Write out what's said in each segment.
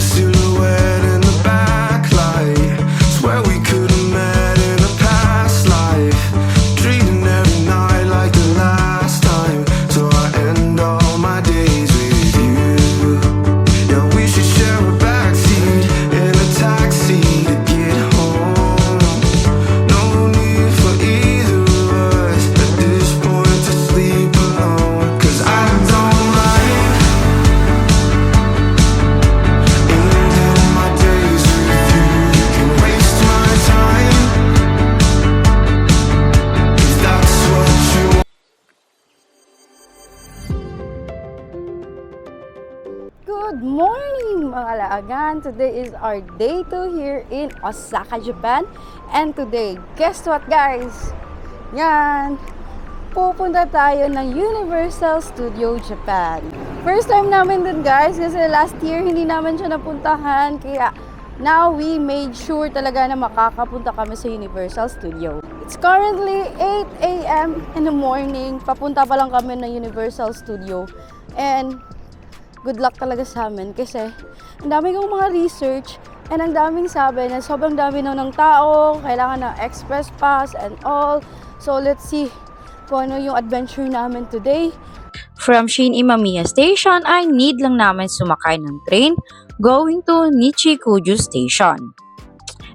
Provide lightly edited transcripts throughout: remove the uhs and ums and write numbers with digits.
silhouette in the backlight. Swear we could have met in a past life. Treating every night like the last time. So I end all my days with you. Yeah, we should share a backseat in a taxi to get home. No need for either of us at this point to sleep alone. 'Cause I don't like ending my days with you. You can waste my time, 'cause that's what you want. Good morning mga laagan! Today is our day 2 here in Osaka, Japan. And today, guess what guys? Yan! Pupunta tayo ng Universal Studio Japan. First time namin dun guys kasi last year hindi naman siya napuntahan. Kaya now we made sure talaga na makakapunta kami sa Universal Studio. It's currently 8 a.m. in the morning. Papunta pa lang kami ng Universal Studio. And good luck talaga sa amin kasi ang dami kong mga research and ang daming sabi na sobrang dami na ng tao, kailangan ng express pass and all. So let's see kung ano yung adventure namin today. From Shin Imamiya Station ay need lang namin sumakay ng train going to Nichikuju Station.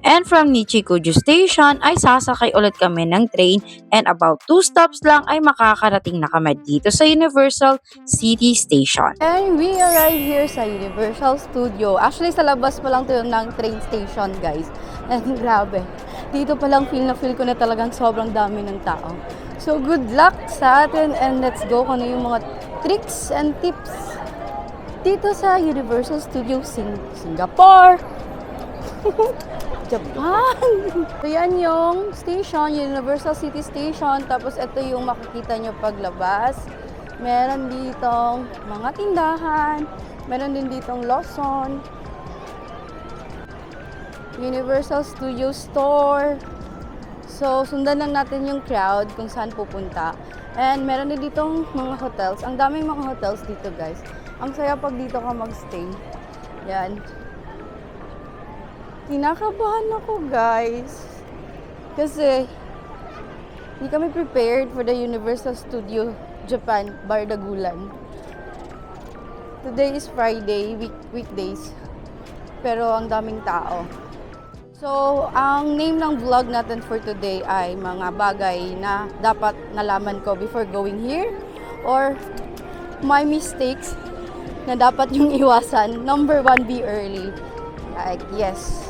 And from Nichikuju Station ay sasakay ulit kami ng train and about 2 stops lang ay makakarating na kami dito sa Universal City Station. And we arrived here sa Universal Studio. Actually sa labas pa lang to ng train station guys. And grabe, dito pa lang feel ko na talagang sobrang dami ng tao. So good luck sa atin and let's go kung ano yung mga tricks and tips dito sa Universal Studio Singapore. Japan! So yan yung station, Universal City Station. Tapos ito yung makikita nyo paglabas. Meron ditong mga tindahan. Meron din ditong Lawson. Universal Studio Store. So sundan lang natin yung crowd kung saan pupunta. And meron din ditong mga hotels. Ang daming mga hotels dito guys. Ang saya pag dito ka magstay. Yan. Kinakabahan ako guys kasi hindi kami prepared for the Universal Studio Japan Bardagulan. Today is Friday, weekdays, pero ang daming tao. So ang name ng vlog natin for today ay mga bagay na dapat nalaman ko before going here or my mistakes na dapat yung iwasan. Number 1, be early. Like yes,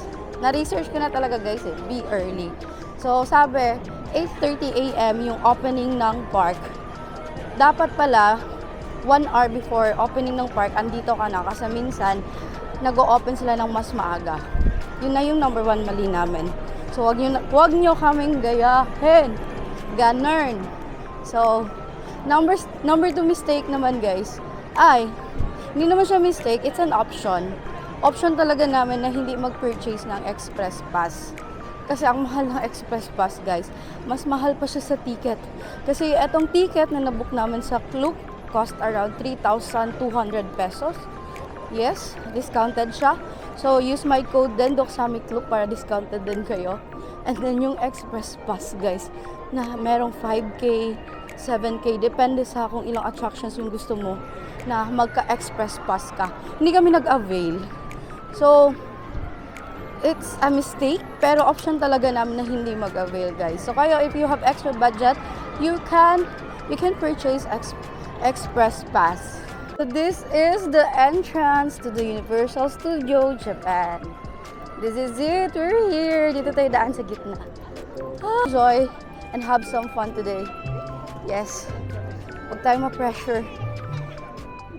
na-research ko na talaga guys be early. So sabi, 8:30 a.m. yung opening ng park. Dapat pala, 1 hour before opening ng park, andito ka na kasi minsan, nag-o-open sila ng mas maaga. Yun na yung number 1 mali namin. So wag nyo kaming gayahin. Ganern. So, number 2 mistake naman guys, ay, hindi naman siya mistake, it's an option. Option talaga namin na hindi mag-purchase ng express pass. Kasi ang mahal ng express pass guys, mas mahal pa siya sa ticket. Kasi etong ticket na nabook namin sa Klook cost around 3,200 pesos. Yes, discounted siya. So use my code din, Doksami Klook, para discounted din kayo. And then yung express pass guys, na merong 5K, 7K, depende sa kung ilang attractions yung gusto mo na magka-express pass ka. Hindi kami nag-avail. So, it's a mistake, pero option talaga namin na hindi mag-avail guys. So kayo, if you have extra budget, you can purchase express pass. So this is the entrance to the Universal Studio Japan. This is it, we're here. Dito tayo daan sa gitna. Enjoy and have some fun today. Yes, huwag tayo ma-pressure.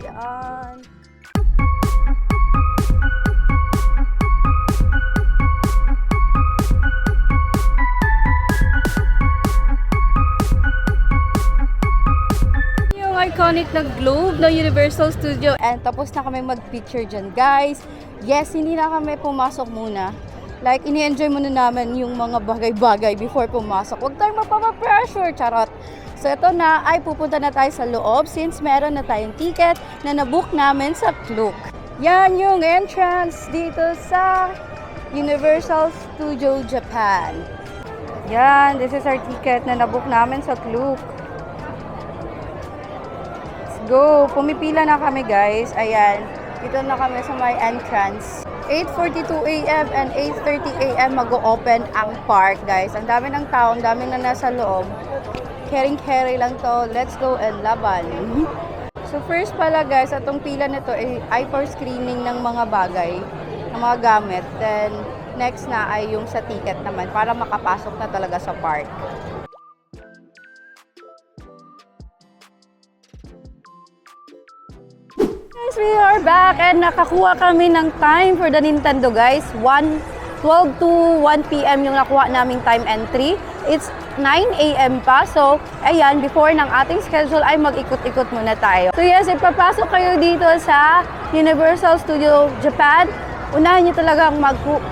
Yan. Iconic na globe ng Universal Studio and tapos na kami mag-picture dyan guys. Yes, hindi na kami pumasok muna. Like, ini-enjoy muna namin yung mga bagay-bagay before pumasok. Huwag tayong mapapa-pressure, charot. So ito na ay pupunta na tayo sa loob since meron na tayong ticket na nabook namin sa Klook. Yan yung entrance dito sa Universal Studio Japan. Yan, this is our ticket na nabook namin sa Klook. Let's go! Pumipila na kami guys. Ayan, dito na kami sa my entrance. 8:42 a.m. and 8:30 a.m. mag-o-open ang park guys. Ang dami ng tao, ang dami na nasa loob. Caring-carry lang to. Let's go and laban. So first pala guys, atong pila nito ay for screening ng mga bagay, ng mga gamit. Then next na ay yung sa ticket naman para makapasok na talaga sa park. Guys, we are back and nakakuha kami ng time for the Nintendo guys. 12 to 1 p.m. yung nakuha naming time entry. It's 9 a.m. pa. So, ayan, before ng ating schedule ay mag-ikot-ikot muna tayo. So yes, ipapasok kayo dito sa Universal Studio Japan. Unahin nyo talagang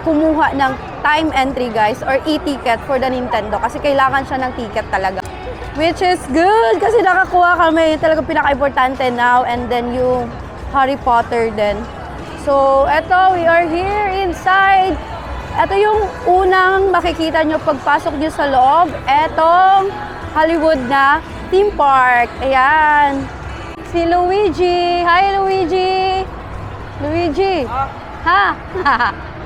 kumuha ng time entry guys or e-ticket for the Nintendo kasi kailangan siya ng ticket talaga. Which is good kasi nakakuha kami. Yung talagang pinaka-importante now and then yung Harry Potter din. So, eto, we are here inside. Ito yung unang makikita nyo pagpasok nyo sa loob. Etong Hollywood na theme park. Ayan. Si Luigi. Hi, Luigi. Luigi. Ha?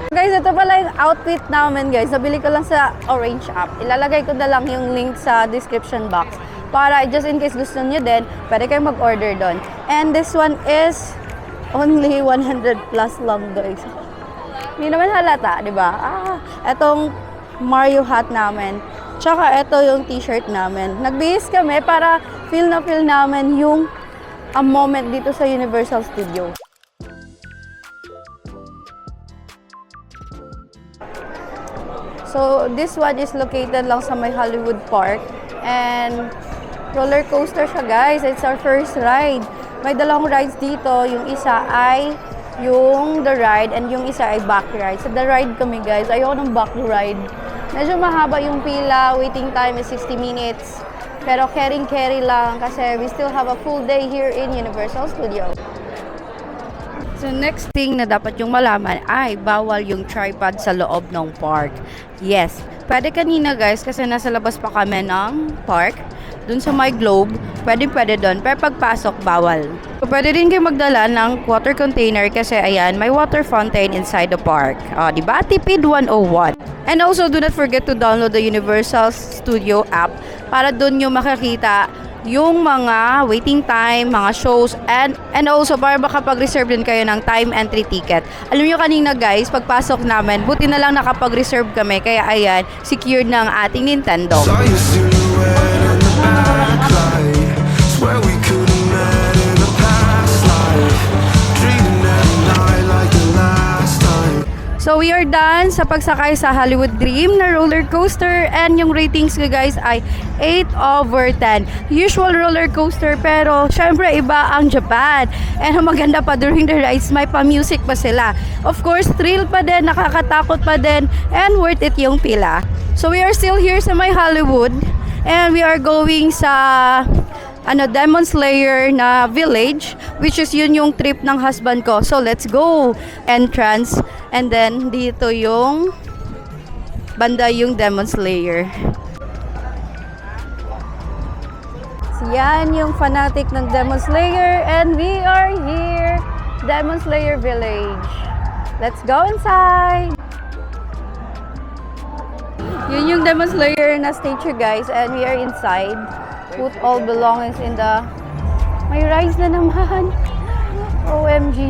Guys, ito pala yung outfit namin, guys. Nabili ko lang sa Orange app. Ilalagay ko na lang yung link sa description box. Para just in case gusto nyo din, pwede kayong mag-order doon. And this one is only 100 plus lang, guys. Hindi naman halata, di ba? Etong Mario hat namin. Tsaka ito yung t-shirt namin. Nagbihis kami para feel namin yung moment dito sa Universal Studio. So, this one is located lang sa may Hollywood Park. And roller coaster siya, guys. It's our first ride. May dalawang rides dito. Yung isa ay yung the ride and yung isa ay back ride. So the ride kami guys, ayoko ng back ride. Medyo mahaba yung pila, waiting time is 60 minutes. Pero carry lang kasi we still have a full day here in Universal Studios. So next thing na dapat yung malaman ay bawal yung tripod sa loob ng park. Yes, pwede kanina guys kasi nasa labas pa kami ng park. Dun sa my globe, pwede doon. Pero pagpasok, bawal. So, pwede rin kayo magdala ng water container kasi ayan, may water fountain inside the park. Diba? Tipid 101. And also, do not forget to download the Universal Studio app para dun yung makakita yung mga waiting time, mga shows, and also para makapag-reserve din kayo ng time entry ticket. Alam nyo kanina guys, pagpasok namin, buti na lang nakapag-reserve kami, kaya ayan, secured na ang ating Nintendo. Saw your silhouette in the backlight. Swear we could have met in a past life. Dreaming every night like the last time. So we are done sa pagsakay sa Hollywood Dream na roller coaster and yung ratings ko guys ay 8/10. Usual roller coaster pero syempre iba ang Japan. And ang maganda pa during the rides may pa-music pa sila. Of course, thrill pa din, nakakatakot pa din and worth it yung pila. So we are still here sa my Hollywood and we are going sa Demon Slayer na village, which is yun yung trip ng husband ko. So let's go! Entrance. And then dito yung banda yung Demon Slayer. So yan yung fanatic ng Demon Slayer and we are here, Demon Slayer Village. Let's go inside! Yun yung Demon Slayer na statue guys and we are inside. Put all belongings in the... May rides na naman. OMG.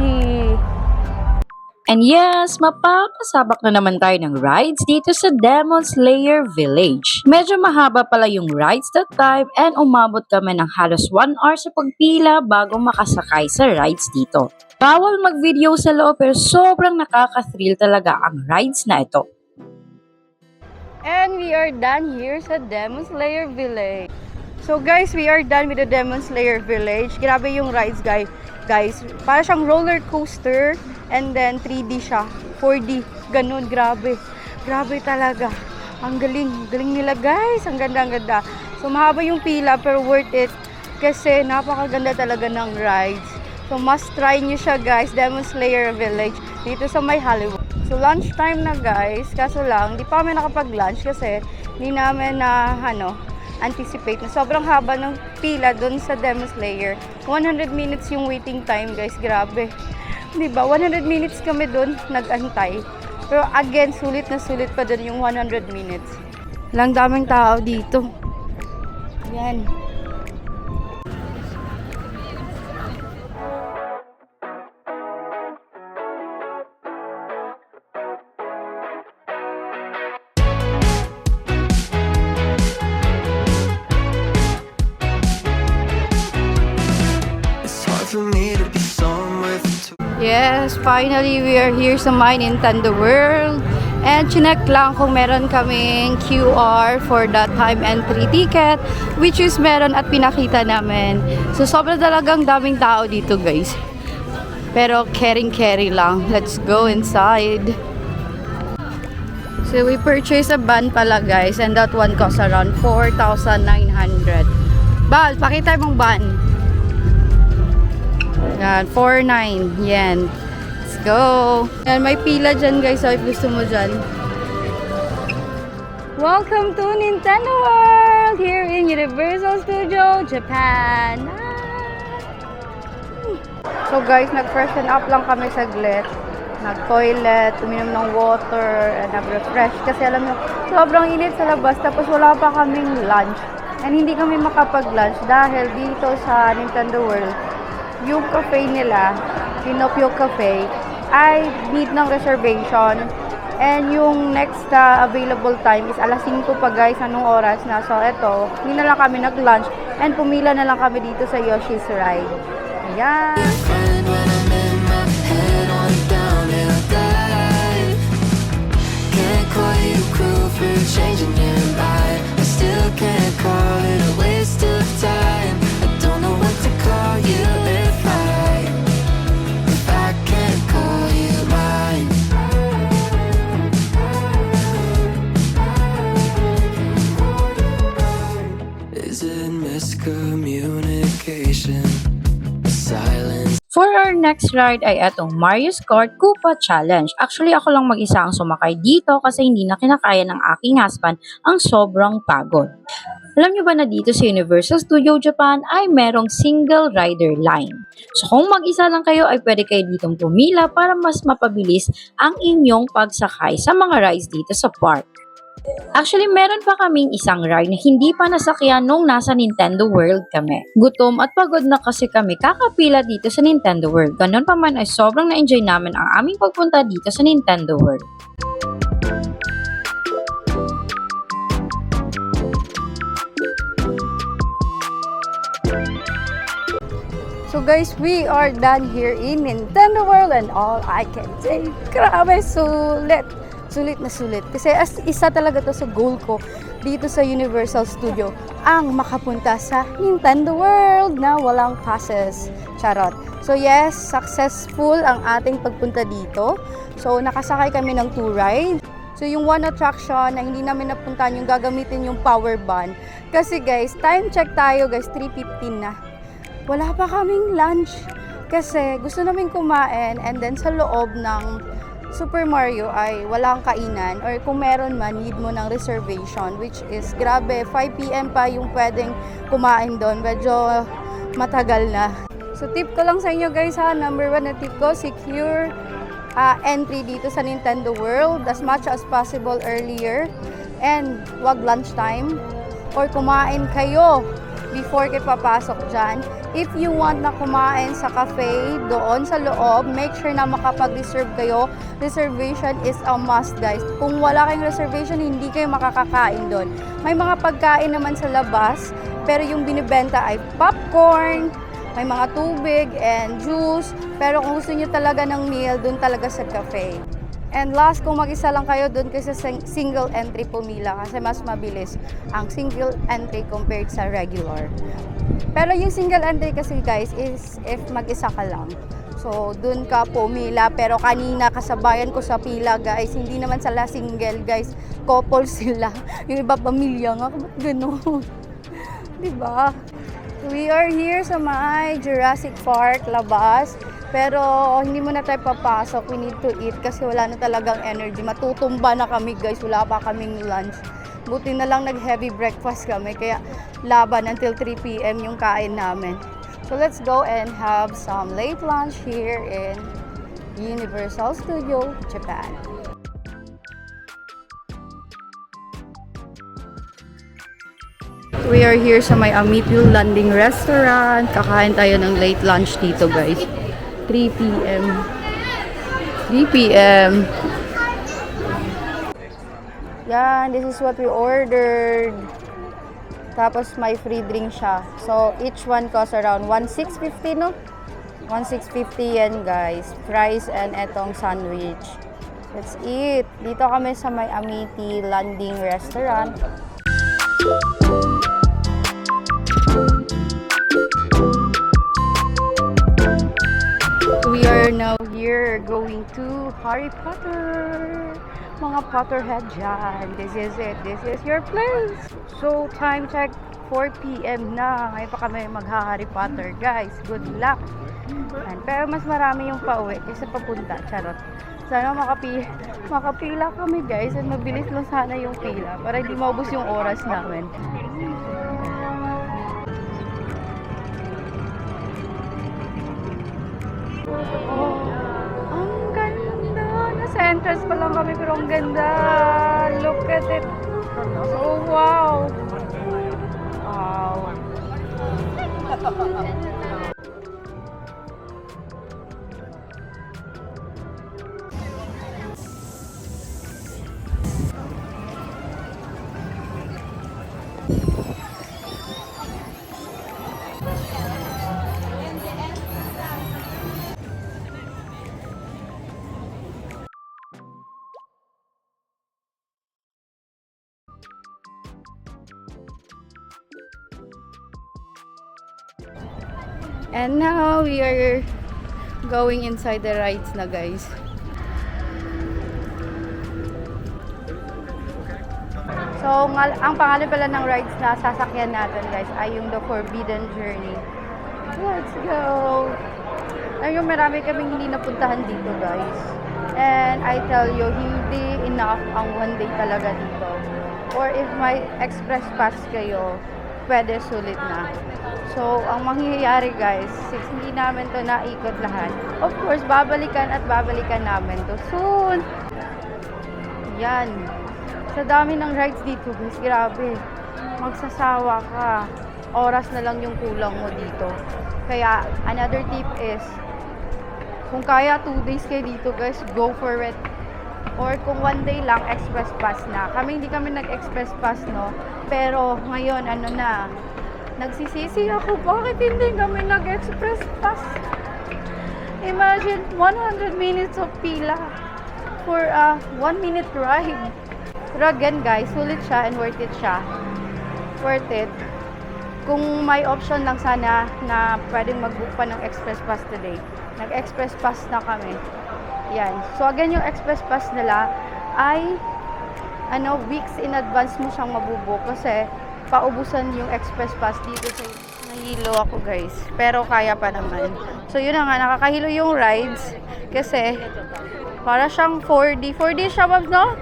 And yes, mapapasabak na naman tayo ng rides dito sa Demon Slayer Village. Medyo mahaba pala yung rides that time and umabot kami ng halos 1 hour sa pagpila bago makasakay sa rides dito. Bawal mag-video sa loob pero sobrang nakaka-thrill talaga ang rides na ito. And we are done here sa Demon Slayer Village. So guys, we are done with the Demon Slayer Village. Grabe yung rides guys. Para siyang roller coaster and then 3D siya. 4D. Ganun, grabe. Grabe talaga. Ang galing nila guys. Ang ganda. So mahaba yung pila pero worth it kasi napakaganda talaga ng rides. So must try nyo siya guys, Demon Slayer Village dito sa may Hollywood. So lunchtime na guys, kaso lang di pa kami nakapag-lunch kasi hindi namin na anticipate na sobrang haba ng pila doon sa Demon Slayer. 100 minutes yung waiting time guys, grabe. Diba? 100 minutes kami doon nag-antay. Pero again, sulit na sulit pa doon yung 100 minutes. Lang daming tao dito. Yan. It's hard for me to be someone with Yes, finally we are here sa my Nintendo World. And chinek lang kung meron kaming QR for that time entry ticket, which is meron at pinakita namin. So sobra talagang daming tao dito guys. Pero carry lang. Let's go inside. So we purchased a van pala guys, and that one costs around 4,900. Bal, pakita mong van. Yan, 4,900. Yan. Let's go. Yan, may pila dyan guys, so if gusto mo dyan. Welcome to Nintendo World here in Universal Studio, Japan. So guys, nag-freshen up lang kami saglit. Nag-toilet, uminom ng water, and nag-refresh. Kasi alam nyo, sobrang init sa labas, tapos wala pa kaming lunch. And hindi kami makapag-lunch dahil dito sa Nintendo World, yung cafe nila, Pinocchio Cafe, ay need ng reservation. And yung next available time is alas 5 pa guys, anong oras na. So eto, hindi na lang kami nag-lunch and pumila na lang kami dito sa Yoshi's Ride. Ayan! friend when I'm in my head on downhill dive. Can't call you cruel for changing your mind. I still can't call it a waste of time. I don't know what to call you if I can't call you mine. Is it miscommunication? Silence. For our next ride ay etong Mario's Kart Koopa Challenge. Actually, ako lang mag-isa ang sumakay dito kasi hindi na kinakaya ng aking husband ang sobrang pagod. Alam nyo ba na dito sa Universal Studio Japan ay merong single rider line. So kung mag-isa lang kayo ay pwede kayo ditong pumila para mas mapabilis ang inyong pagsakay sa mga rides dito sa park. Actually, meron pa kaming isang ride na hindi pa nasakyan nung nasa Nintendo World kami. Gutom at pagod na kasi kami kakapila dito sa Nintendo World. Ganon pa man ay sobrang na-enjoy namin ang aming pagpunta dito sa Nintendo World. So guys, we are done here in Nintendo World and all I can say, grabe, sulit. Sulit na sulit. Kasi as isa talaga to sa goal ko dito sa Universal Studio, ang makapunta sa Nintendo World na walang passes. Charot. So yes, successful ang ating pagpunta dito. So nakasakay kami ng 2 rides. So yung one attraction na hindi namin napuntahan, yung gagamitin yung power band. Kasi guys, time check tayo guys, 3:15 na. Wala pa kaming lunch. Kasi gusto namin kumain and then sa loob ng Super Mario ay walang kainan or kung meron man, need mo ng reservation, which is grabe, 5 PM pa yung pwedeng kumain doon. Medyo matagal na. So tip ko lang sa inyo guys ha, number 1 na tip ko, secure entry dito sa Nintendo World as much as possible earlier and wag lunchtime or kumain kayo before kayo papasok dyan. If you want na kumain sa cafe doon sa loob, make sure na makapag-reserve kayo. Reservation is a must guys. Kung wala kayong reservation, hindi kayo makakakain doon. May mga pagkain naman sa labas, pero yung binibenta ay popcorn, may mga tubig and juice. Pero kung gusto niyo talaga ng meal, doon talaga sa cafe. And last, kung mag-isa lang kayo, doon kayo sa single entry pumila kasi mas mabilis ang single entry compared sa regular. Pero yung single entry kasi guys is if mag-isa ka lang. So, doon ka pumila. Pero kanina kasabayan ko sa pila guys, hindi naman sila single guys, couple sila. Yung iba pamilya nga, ba't gano'n? Diba? So, We are here sa may Jurassic Park, labas. Pero hindi mo na tayo papasok. We need to eat kasi wala na talagang energy. Matutumba na kami guys. Wala pa kaming lunch. Buti na lang nag-heavy breakfast kami. Kaya laban until 3 p.m. yung kain namin. So let's go and have some late lunch here in Universal Studio, Japan. We are here sa may Amipyo Landing Restaurant. Kakain tayo ng late lunch dito guys. 3 p.m. 3 p.m. Yan, this is what we ordered. Tapos may free drink siya. So each one costs around 1,650 no? 1,650 yan guys. Fries and etong sandwich. Let's eat. Dito kami sa may Amity Landing Restaurant. We are now here going to Harry Potter. Mga Potterhead dyan. This is it. This is your place. So, time check, 4 p.m. na. Ngayon pa kami magha-Harry Potter, guys. Good luck. And, pero mas marami yung pauwi kaysa papunta. Charot. Sana makapila kami, guys. At mabilis lang sana yung pila para hindi maubos yung oras namin. Ang ganda! Nasa entrance pa lang kami pero ang ganda! Look at it! So, wow! Wow! And now we are going inside the rides na guys. So, ang pangalan pala ng rides na sasakyan natin guys ay yung The Forbidden Journey. Let's go! Ayun, marami kaming hindi napuntahan dito guys. And I tell you, hindi enough ang one day talaga dito. Or if may express pass kayo, pwede sulit na. So, ang mangyayari guys, since hindi namin to naikot lahat, of course, babalikan at babalikan namin to soon. Yan. Sa dami ng rides dito guys, grabe. Magsasawa ka. Oras na lang yung kulang mo dito. Kaya, another tip is, kung kaya 2 days kayo dito guys, go for it. Or kung 1 day lang, express pass na. Hindi kami nag-express pass, no? Pero ngayon, ano na, nagsisisi ako, bakit hindi kami nag-express pass? Imagine, 100 minutes of pila for a 1-minute ride. Pero again guys, sulit siya and worth it siya. Worth it. Kung may option lang sana na pwedeng mag-book pa ng express pass today. Nag-express pass na kami. Yan. So again, yung express pass nila ay weeks in advance mo siyang mabubook kasi paubusan yung express pass dito sa nahilo ako guys. Pero kaya pa naman. So yun na nga, nakakahilo yung rides kasi para siyang 4D. 4D siya, Mabs, no?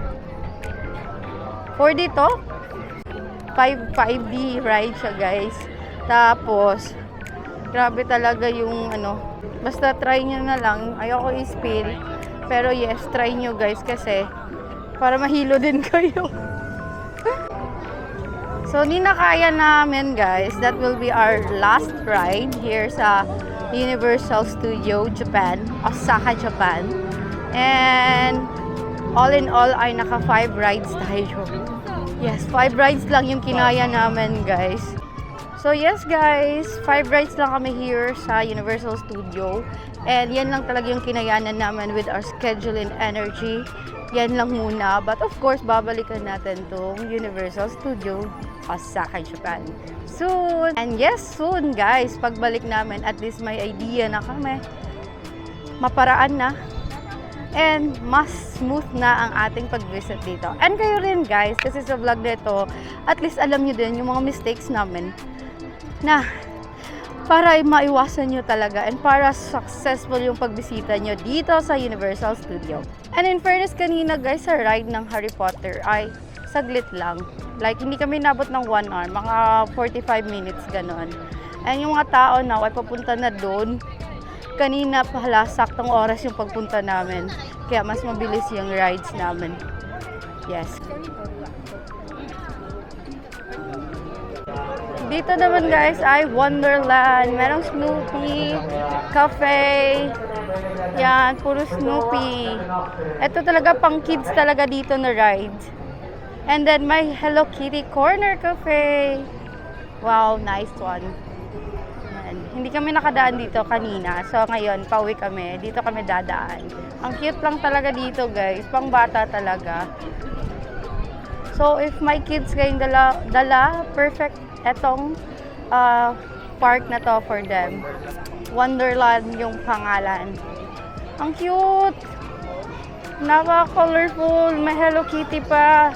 4D to? 5D ride siya guys. Tapos grabe talaga yung basta try nyo na lang. Ayoko i-spill. Pero yes, try nyo guys kasi para mahilo din kayo. So, hindi na kaya namin guys. That will be our last ride here sa Universal Studio Japan, Osaka, Japan. And all in all ay naka 5 rides tayo. Yes, 5 rides lang yung kinaya namin guys. So yes guys, 5 rides lang kami here sa Universal Studio. And yan lang talaga yung kinayanan namin with our schedule and energy. Yan lang muna. But of course, babalikan natin tong Universal Studio Osaka, Japan soon. And yes, soon guys, pagbalik namin, at least may idea na kami. Maparaan na. And mas smooth na ang ating pag-visit dito. And kayo rin guys, kasi sa vlog nito, at least alam nyo din yung mga mistakes namin na para maiwasan nyo talaga and para successful yung pagbisita nyo dito sa Universal Studio. And in fairness kanina guys, sa ride ng Harry Potter ay saglit lang. Like hindi kami nabot ng 1 hour, mga 45 minutes ganon. And yung mga tao na ay papunta na doon, kanina pala saktong oras yung pagpunta namin. Kaya mas mabilis yung rides namin. Yes. Dito naman guys ay Wonderland. Merong Snoopy, cafe. Yan, puro Snoopy. Ito talaga pang kids talaga dito na rides. And then may Hello Kitty Corner Cafe. Wow, nice one. Yan. Hindi kami nakadaan dito kanina. So ngayon, pauwi kami. Dito kami dadaan. Ang cute lang talaga dito guys. Pang bata talaga. So if my kids kayong dala, perfect etong park na to for them. Wonderland yung pangalan. Ang cute! Napaka-colorful. May Hello Kitty pa.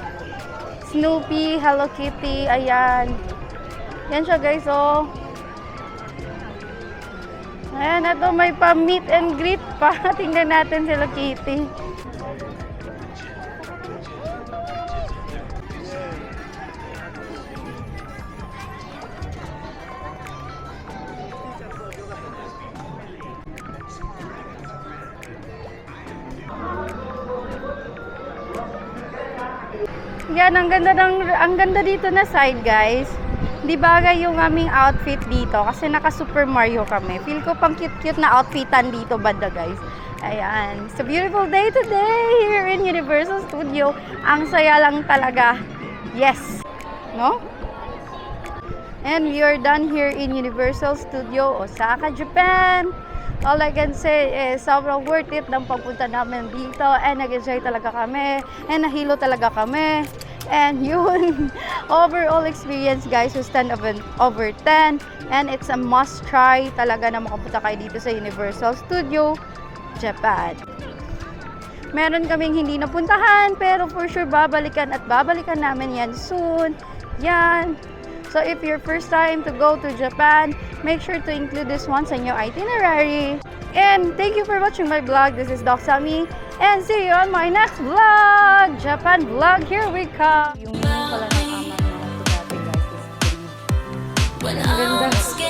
Snoopy, Hello Kitty. Ayan. Yan siya guys, oh. Ayan, ito may pa-meet and greet pa. Tingnan natin si Hello Kitty. Yan, ang ganda dito na side, guys. Di bagay yung aming outfit dito kasi naka Super Mario kami. Feel ko pang cute-cute na outfitan dito banda, guys. Ayan. It's a beautiful day today here in Universal Studio. Ang saya lang talaga. Yes. No? And we are done here in Universal Studio, Osaka, Japan. All I can say is sobrang worth it ng pagpunta namin dito and nag-enjoy talaga kami and nahilo talaga kami. And yun, overall experience guys was 10 over 10 and it's a must try talaga na makapunta kayo dito sa Universal Studio, Japan. Meron kaming hindi napuntahan pero for sure babalikan at babalikan namin yan soon. Yan. So if your first time to go to Japan, make sure to include this one sa inyong itinerary. And thank you for watching my vlog. This is Doc Sammy. And see you on my next vlog! Japan vlog, here we come! Yung pala ng ama ng dati guys is 3. Ang ganda.